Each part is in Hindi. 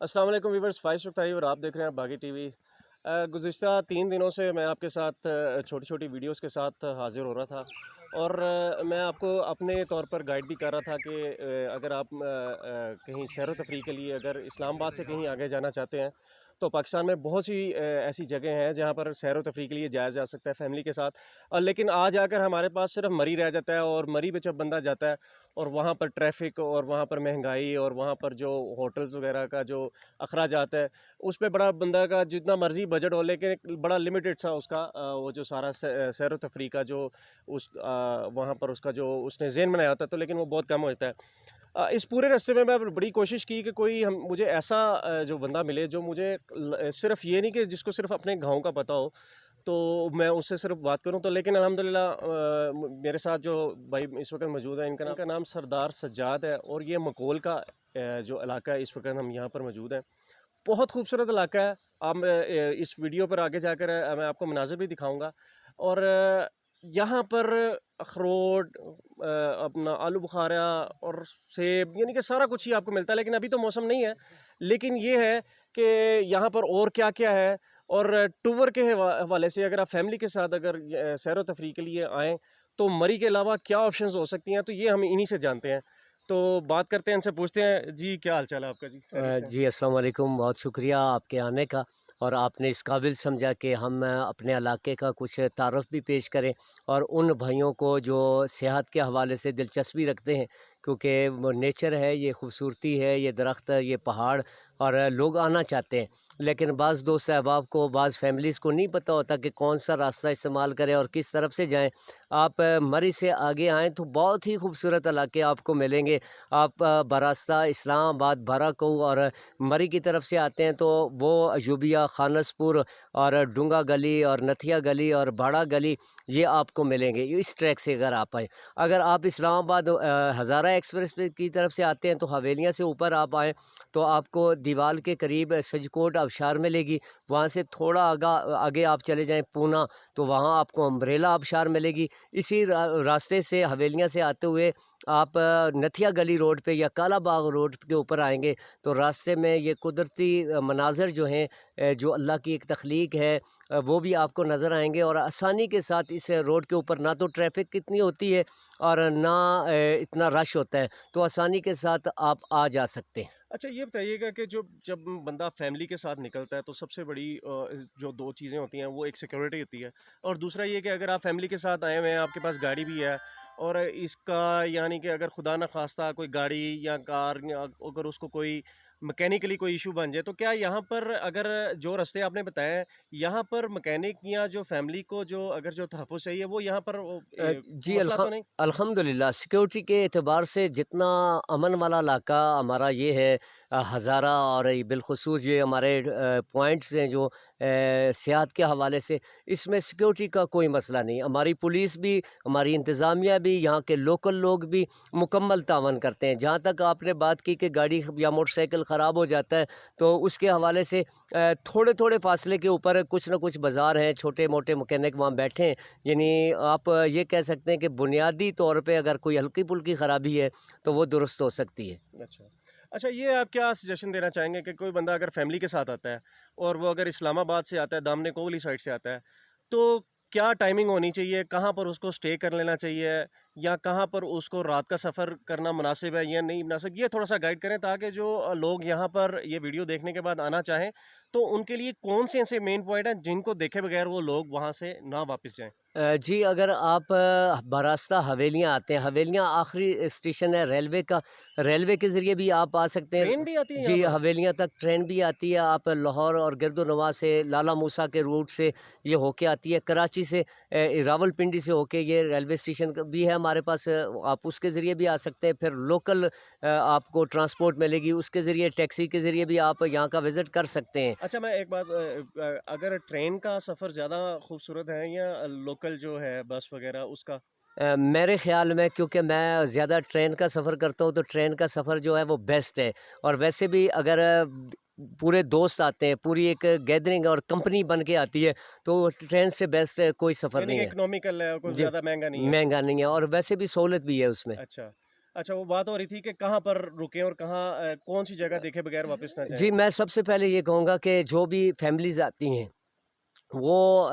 अस्सलाम वालेकुम वीवर्स, फ़ाइज़ सुख्ताई और आप देख रहे हैं बागी टीवी। गुज़िश्ता 3 दिनों से मैं आपके साथ छोटी-छोटी वीडियोस के साथ हाज़िर हो रहा था और मैं आपको अपने तौर पर गाइड भी कर रहा था कि अगर आप कहीं सैर व तफ़रीह के लिए अगर इस्लामाबाद से कहीं आगे जाना चाहते हैं, तो पाकिस्तान में बहुत सी ऐसी जगह हैं जहाँ पर सैर व तफ़रीह के लिए जाया जा सकता है फ़ैमिली के साथ। लेकिन आज आकर हमारे पास सिर्फ़ मरी रह जाता है और मरी पे जब बंदा जाता है और वहाँ पर ट्रैफ़िक और वहाँ पर महंगाई और वहाँ पर जो होटल्स वग़ैरह का जो अखराजात है, उस पे बड़ा बंदा का जितना मर्ज़ी बजट हो लेकिन एक बड़ा लिमिटेड सा उसका वो जो सारा सैर व तफ़रीह का जो वहाँ पर उसका जो उसने ज़हन बनाया होता है तो लेकिन वो बहुत कम होता है। इस पूरे रास्ते में मैं बड़ी कोशिश की कि कोई हम मुझे ऐसा जो बंदा मिले जो मुझे सिर्फ़ ये नहीं कि जिसको सिर्फ़ अपने गाँव का पता हो, तो मैं उससे सिर्फ़ बात करूँ तो लेकिन अल्हम्दुलिल्लाह मेरे साथ जो भाई इस वक़्त मौजूद है इनका नाम सरदार सज्जाद है और ये मकोल का जो इलाका है इस वक़्त हम यहाँ पर मौजूद हैं। बहुत खूबसूरत इलाका है। आप इस वीडियो पर आगे जाकर मैं आपको मनाज़िर भी दिखाऊँगा और यहाँ पर अखरोट अपना आलू बुखारा और सेब यानी कि सारा कुछ ही आपको मिलता है लेकिन अभी तो मौसम नहीं है। लेकिन ये है कि यहाँ पर और क्या-क्या है और टूर के हवाले से अगर आप फैमिली के साथ अगर सैर व तफ़रीह के लिए आएँ, तो मरी के अलावा क्या ऑप्शंस हो सकती हैं, तो ये हम इन्हीं से जानते हैं। तो बात करते हैं, इनसे पूछते हैं। जी, क्या हाल-चाल है आपका जी? खैरियत से हैं? जी, अस्सलाम वालेकुम। बहुत शुक्रिया आपके आने का और आपने इस काबिल समझा कि हम अपने इलाके का कुछ तारुफ़ भी पेश करें और उन भाइयों को जो सेहत के हवाले से दिलचस्पी रखते हैं, क्योंकि वो नेचर है, ये खूबसूरती है, ये दरख्त, ये पहाड़ और लोग आना चाहते हैं। लेकिन बाज़ दोस्त अहबाब को, बाज़ फैमिलीज़ को नहीं पता होता कि कौन-सा रास्ता इस्तेमाल करें और किस तरफ से जाएँ। आप मरी से आगे आएँ तो बहुत ही खूबसूरत इलाके आपको मिलेंगे। आप बरास्ता इस्लामाबाद, बाराकऊ और मरी की तरफ से आते हैं तो वो अयूबिया, खानसपुर और डुंगा गली और नथिया गली और बाड़ा गली ये आपको मिलेंगे इस ट्रैक से अगर आप आएँ। अगर आप इस्लामाबाद हज़ारा एक्सप्रेस वे की तरफ से आते हैं तो हवेलियाँ से ऊपर आप आएँ तो आपको दीवाल के करीब सजकोट आबशार मिलेगी। वहाँ से थोड़ा आगे आप चले जाएँ पूना तो वहाँ आपको अम्ब्रेला आबशार मिलेगी। इसी रास्ते से हवेलियाँ से आते हुए आप नथिया गली रोड पे या काला बाग रोड के ऊपर आएँगे तो रास्ते में ये कुदरती मनाज़र जो हैं जो अल्लाह की एक तख्लीक है वो भी आपको नज़र आएँगे और आसानी के साथ इस रोड के ऊपर ना तो ट्रैफ़िक कितनी होती है और ना इतना रश होता है, तो आसानी के साथ आप आ जा सकते हैं। अच्छा ये बताइएगा कि जो जब बंदा फैमिली के साथ निकलता है तो सबसे बड़ी जो 2 चीज़ें होती हैं वो एक सिक्योरिटी होती है और दूसरा ये कि अगर आप फैमिली के साथ आए हुए हैं, आपके पास गाड़ी भी है और इसका यानी कि अगर खुदा न ख़ास्ता कोई गाड़ी या कार या अगर उसको कोई मैकेनिकली कोई इश्यू बन जाए, तो क्या यहाँ पर अगर जो रास्ते आपने बताए हैं, यहाँ पर मैकेनिक या जो फैमिली को जो अगर जो तहफ़्फ़ुज़ चाहिए वो यहाँ पर जी मसला तो नहीं? अल्हम्दुलिल्लाह सिक्योरिटी के एतबार से जितना अमन वाला इलाका हमारा ये है हज़ारा और ये बिलख़ुसूस ये हमारे पॉइंट्स हैं जो सियाहत के हवाले से इसमें सिक्योरिटी का कोई मसला नहीं। हमारी पुलिस भी, हमारी इंतज़ामिया भी, यहाँ के लोकल लोग भी मुकम्मल तावन करते हैं। जहाँ तक आपने बात की कि गाड़ी या मोटरसाइकिल ख़राब हो जाता है, तो उसके हवाले से थोड़े-थोड़े फ़ासले के ऊपर कुछ न कुछ बाज़ार हैं, छोटे-मोटे मैकेनिक वहाँ बैठे हैं। यानी आप ये कह सकते हैं कि बुनियादी तौर पे अगर कोई हल्की-फुल्की ख़राबी है, तो वो दुरुस्त हो सकती है। अच्छा। अच्छा ये आप क्या सजेशन देना चाहेंगे कि कोई बंदा अगर फैमिली के साथ आता है और वो अगर इस्लामाबाद से आता है, दामन कोहली साइड से आता है, तो क्या टाइमिंग होनी चाहिए? कहाँ पर उसको स्टे कर लेना चाहिए? या कहाँ पर उसको रात का सफ़र करना मुनासिब है या नहीं मुनासिब? ये थोड़ा-सा गाइड करें ताकि जो लोग यहाँ पर ये वीडियो देखने के बाद आना चाहें, तो उनके लिए कौन से ऐसे मेन पॉइंट हैं जिनको देखे बगैर वो लोग वहाँ से ना वापस जाएँ? जी, अगर आप बरास्ता हवेलियाँ आते हैं, हवेलियाँ आखिरी स्टेशन है रेलवे का, रेलवे के ज़रिए भी आप आ सकते हैं। ट्रेन भी आती है यहाँ जी, पर? हवेलियाँ तक ट्रेन भी आती है, आप लाहौर और गिरदोनवा से लाला मूसा के रूट से ये होके आती है, कराची से रावलपिंडी से होके ये रेलवे स्टेशन भी है हमारे पास, आप उसके ज़रिए भी आ सकते हैं। फिर लोकल आपको ट्रांसपोर्ट मिलेगी, उसके ज़रिए टैक्सी के ज़रिए भी आप यहाँ का विज़िट कर सकते हैं। अच्छा मैं एक बात अगर ट्रेन का सफ़र ज़्यादा खूबसूरत है या लोकल जो है बस वग़ैरह उसका? मेरे ख़्याल में क्योंकि मैं ज़्यादा ट्रेन का सफ़र करता हूँ, तो ट्रेन का सफ़र जो है वो बेस्ट है और वैसे भी अगर पूरे दोस्त आते हैं, पूरी एक गैदरिंग और कंपनी बन के आती है, तो ट्रेन से बेस्ट कोई सफ़र यानी नहीं कि है। इकोनॉमिकल है, कोई जी, ज़्यादा महँगा नहीं है। महँगा नहीं है और वैसे भी सहूलत भी है उसमें। अच्छा। अच्छा, वो बात हो रही थी कि कहाँ पर रुकें और कहाँ कौन-सी जगह देखे बगैर वापस ना जाएँ? जी, मैं सबसे पहले ये कहूँगा कि जो भी फैमिलीज़ आती हैं वो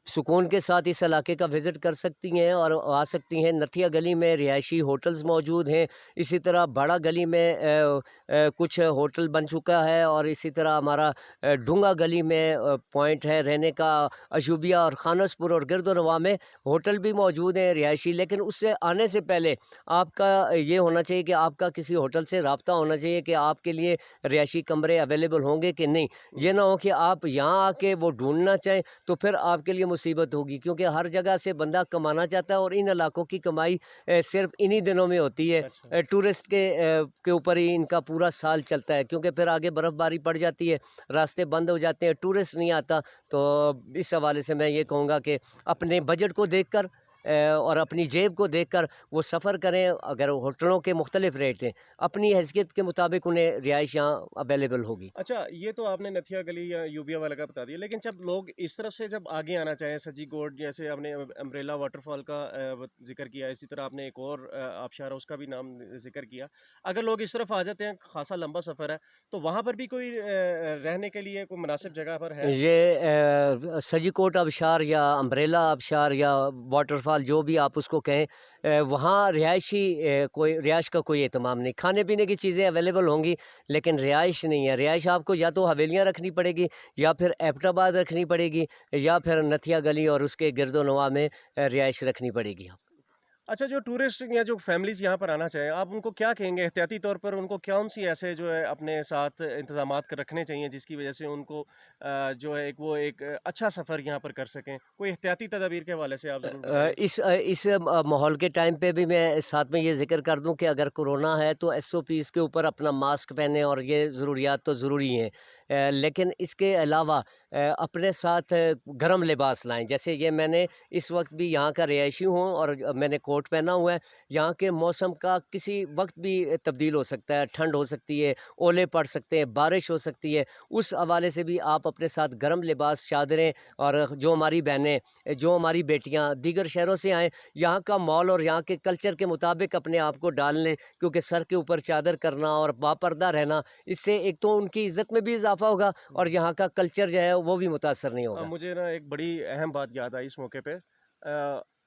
सुकून के साथ इस इलाके का विज़िट कर सकती हैं और आ सकती हैं। नथिया गली में रिहायशी होटल्स मौजूद हैं। इसी तरह बड़ा गली में कुछ होटल बन चुका है और इसी तरह हमारा डूंगा गली में पॉइंट है रहने का। अशूबिया और खानसपुर और गिरदोनवा में होटल भी मौजूद हैं रिहायशी। लेकिन उससे आने से पहले आपका ये होना चाहिए कि आपका किसी होटल से राब्ता होना चाहिए कि आपके लिए रिहायशी कमरे अवेलेबल होंगे कि नहीं। ये ना हो कि आप यहाँ आके वो ढूँढना चाहें, तो फिर आपके लिए मुसीबत होगी, क्योंकि हर जगह से बंदा कमाना चाहता है और इन इलाकों की कमाई सिर्फ़ इन्हीं दिनों में होती है। अच्छा। टूरिस्ट के ऊपर ही इनका पूरा साल चलता है, क्योंकि फिर आगे बर्फ़बारी पड़ जाती है, रास्ते बंद हो जाते हैं, टूरिस्ट नहीं आता। तो इस हवाले से मैं ये कहूँगा कि अपने बजट को देखकर और अपनी जेब को देखकर वो सफ़र करें। अगर होटलों के मुख्तलिफ़ रेट हैं, अपनी हैसियत के मुताबिक उन्हें रिहाइश यहाँ अवेलेबल होगी। अच्छा, ये तो आपने नथिया गली या यूबिया वाला का बता दिया, लेकिन जब लोग इस तरफ से जब आगे आना चाहें, सज्जी कोट जैसे आपने अम्ब्रेला वाटरफॉल का ज़िक्र किया, इसी तरह आपने एक और आबशार है उसका भी नाम ज़िक्र किया। अगर लोग इस तरफ आ जाते हैं, ख़ासा लंबा सफ़र है, तो वहाँ पर भी कोई रहने के लिए कोई मुनासिब जगह पर है? ये सजीकोट आबशार या अम्ब्रेला आबशार या वाटरफॉल जो भी आप उसको कहें, वहाँ रिहायशी कोई रिहाइश का कोई एहतमाम नहीं। खाने-पीने की चीज़ें अवेलेबल होंगी, लेकिन रिहाइश नहीं है। रिहाइश आपको या तो हवेलियाँ रखनी पड़ेगी या फिर एबटाबाद रखनी पड़ेगी या फिर नथिया गली और उसके गिरदो-नवा में रिहाइश रखनी पड़ेगी। अच्छा, जो टूरिस्ट या जो फैमिलीज़ यहाँ पर आना चाहें, आप उनको क्या कहेंगे एहतियाती तौर पर उनको कौन-सी ऐसे जो है अपने साथ इंतज़ामात रखने चाहिए जिसकी वज़ह से उनको जो है एक अच्छा सफ़र यहाँ पर कर सकें? कोई एहतियाती तदाबीर के हवाले से आप ज़रूर बताएँ। इस माहौल के टाइम पे भी मैं साथ में ये ज़िक्र कर दूं कि अगर कोरोना है तो एसओपीज़ के ऊपर अपना मास्क पहने और ये ज़रूरियात तो ज़रूरी हैं। लेकिन इसके अलावा अपने साथ गर्म लिबास लाएं। जैसे ये मैंने इस वक्त भी यहाँ का रिहायशी हूँ और मैंने कोट पहना हुआ है। यहाँ के मौसम का किसी वक्त भी तब्दील हो सकता है, ठंड हो सकती है, ओले पड़ सकते हैं, बारिश हो सकती है। उस हवाले से भी आप अपने साथ गर्म लिबास, चादरें और जो हमारी बहनें, जो हमारी बेटियां दीगर शहरों से आएँ, यहाँ का माहौल और यहाँ के कल्चर के मुताबिक अपने आप को ढाल लें, क्योंकि सर के ऊपर चादर करना और बापर्दा रहना, इससे एक तो उनकी इज़्ज़त में भी इज़ाफ़ा होगा और यहाँ का कल्चर जो है वो भी मुतासर नहीं होगा। मुझे ना एक बड़ी अहम बात याद आई इस मौके पे।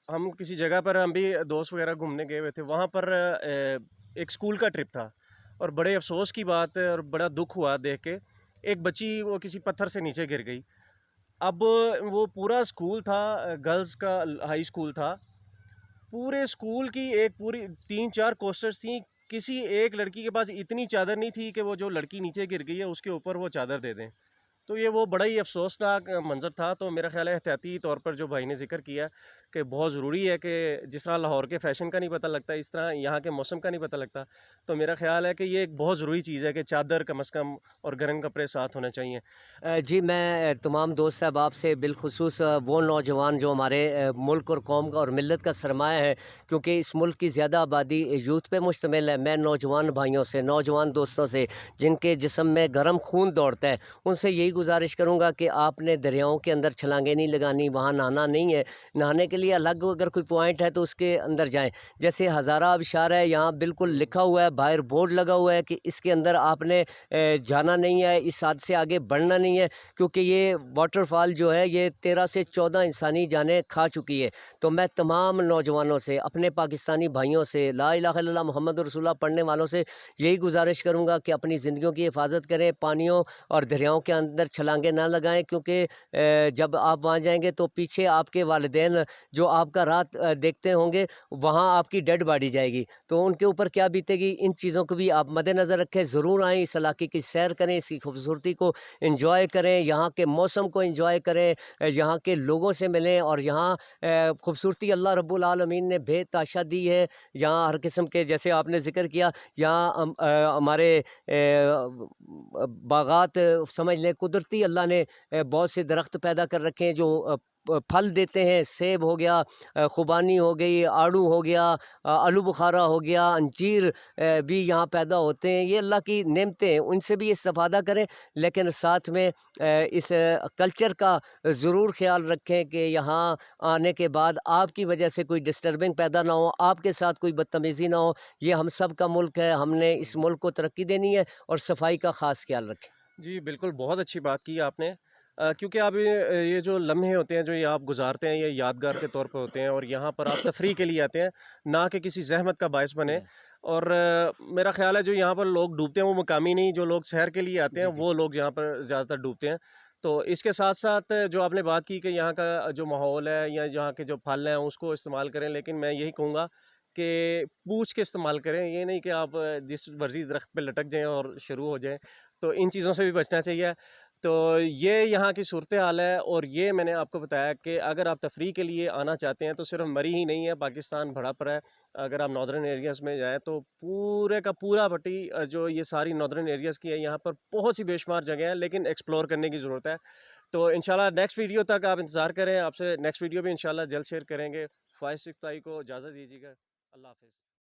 हम किसी जगह पर हम भी दोस्त वगैरह घूमने गए हुए थे। वहाँ पर एक स्कूल का ट्रिप था और बड़े अफ़सोस की बात है और बड़ा दुःख हुआ देख के, एक बच्ची वो किसी पत्थर से नीचे गिर गई। अब वो पूरा स्कूल था, गर्ल्स का हाई स्कूल था। पूरे स्कूल की एक पूरी 3-4 कोस्टर्स थीं। किसी एक लड़की के पास इतनी चादर नहीं थी कि वो जो लड़की नीचे गिर गई है उसके ऊपर वो चादर दे दें। तो ये वो बड़ा ही अफ़सोसनाक मंज़र था। तो मेरा ख़्याल है एहतियाती तौर पर जो भाई ने ज़िक्र किया कि बहुत ज़रूरी है कि जिस तरह लाहौर के फ़ैशन का नहीं पता लगता, इस तरह यहाँ के मौसम का नहीं पता लगता। तो मेरा ख़्याल है कि ये एक बहुत ज़रूरी चीज़ है कि चादर कम से कम और गर्म कपड़े साथ होने चाहिए। जी, मैं तमाम दोस्त अहबाब से बिलख़ुसूस वो नौजवान जो हमारे मुल्क और कौम का और मिल्लत का सरमाया है, क्योंकि इस मुल्क की ज़्यादा आबादी यूथ पे मुश्तमिल है। मैं नौजवान भाइयों से, नौजवान दोस्तों से जिनके जिस्म में गर्म खून दौड़ता है, उनसे यही गुज़ारिश करूँगा कि आपने दरियाओं के अंदर छलांगें नहीं लगानी, वहाँ नहाना नहीं है। नहाने के लिए अलग अगर कोई पॉइंट है तो उसके अंदर जाएँ। जैसे हज़ारा आबशार है, यहाँ बिल्कुल लिखा हुआ है, बाहर बोर्ड लगा हुआ है कि इसके अंदर आपने जाना नहीं है, इस हद से आगे बढ़ना नहीं है, क्योंकि ये वाटरफॉल जो है ये 13 से 14 इंसानी जानें खा चुकी है। तो मैं तमाम नौजवानों से, अपने पाकिस्तानी भाइयों से, ला इलाहा इल्लल्लाह मुहम्मद रसूलुल्लाह पढ़ने वालों से यही गुज़ारिश करूँगा कि अपनी ज़िंदगियों की हिफाज़त करें, पानियों और दरियाओं के अंदर छलांगें ना लगाएँ, क्योंकि जब आप वहाँ जाएँगे तो पीछे आपके वालिदैन जो आपका रात देखते होंगे, वहाँ आपकी डेड बॉडी जाएगी। तो उनके ऊपर क्या बीतेगी, इन चीज़ों को भी आप मद्देनज़र रखें। ज़रूर आएँ, इस इलाके की सैर करें, इसकी खूबसूरती को एन्जॉय करें, यहाँ के मौसम को एन्जॉय करें, यहाँ के लोगों से मिलें और यहाँ खूबसूरती अल्लाह रब्बुल आलमीन ने बेतहाशा दी है। यहाँ हर किस्म के, जैसे आपने ज़िक्र किया, यहाँ हमारे बागात समझ लें कुदरती अल्लाह ने बहुत से दरख्त पैदा कर रखे हैं जो फल देते हैं, सेब हो गया, खुबानी हो गई, आड़ू हो गया, आलू बुखारा हो गया, अंजीर भी यहाँ पैदा होते हैं। ये अल्लाह की नेमतें हैं, उनसे भी इस्तेफ़ादा करें, लेकिन साथ में इस कल्चर का ज़रूर ख़्याल रखें कि यहाँ आने के बाद आपकी वजह से कोई डिस्टर्बिंग पैदा ना हो, आपके साथ कोई बदतमीज़ी ना हो। ये हम सब का मुल्क है, हमने इस मुल्क को तरक्की देनी है और सफाई का ख़ास ख़्याल रखें। जी, बिल्कुल, बहुत अच्छी बात की आपने। क्योंकि आप ये जो लम्हे होते हैं, जो ये आप गुज़ारते हैं, ये यादगार के तौर पे होते हैं और यहाँ पर आप तफ़रीह के लिए आते हैं, ना कि किसी ज़हमत का बायस बने। जी, और मेरा ख़्याल है जो यहाँ पर लोग डूबते हैं, वो मुकामी नहीं, जो लोग सैर के लिए आते हैं, जी, जी। वो लोग यहाँ पर ज़्यादातर डूबते हैं। तो इसके साथ-साथ जो आपने बात की कि यहाँ का जो माहौल है या यहाँ के जो फल हैं, उसको इस्तेमाल करें, लेकिन मैं यही कहूँगा कि पूछ के इस्तेमाल करें। ये नहीं कि आप जिस मर्ज़ी दरख्त पे लटक जाएँ और शुरू हो जाएँ। तो इन चीज़ों से भी बचना चाहिए। तो ये यहाँ की सूरत-ए-हाल है और ये मैंने आपको बताया कि अगर आप तफ़रीह के लिए आना चाहते हैं तो सिर्फ़ मरी ही नहीं है, पाकिस्तान भरा पड़ा है। अगर आप नॉर्दर्न एरियाज़ में जाएँ तो पूरे का पूरा पट्टी जो ये सारी नॉर्दर्न एरियाज़ की है, यहाँ पर बहुत सी बेशुमार जगह हैं, लेकिन एक्सप्लोर करने की ज़रूरत है। तो इंशाल्लाह नेक्स्ट वीडियो तक आप इंतज़ार करें, आपसे नेक्स्ट वीडियो भी इंशाल्लाह जल्द शेयर करेंगे। फ़ाइज़ सिक्ताई को इजाज़त दीजिएगा। अल्लाह हाफ़िज़।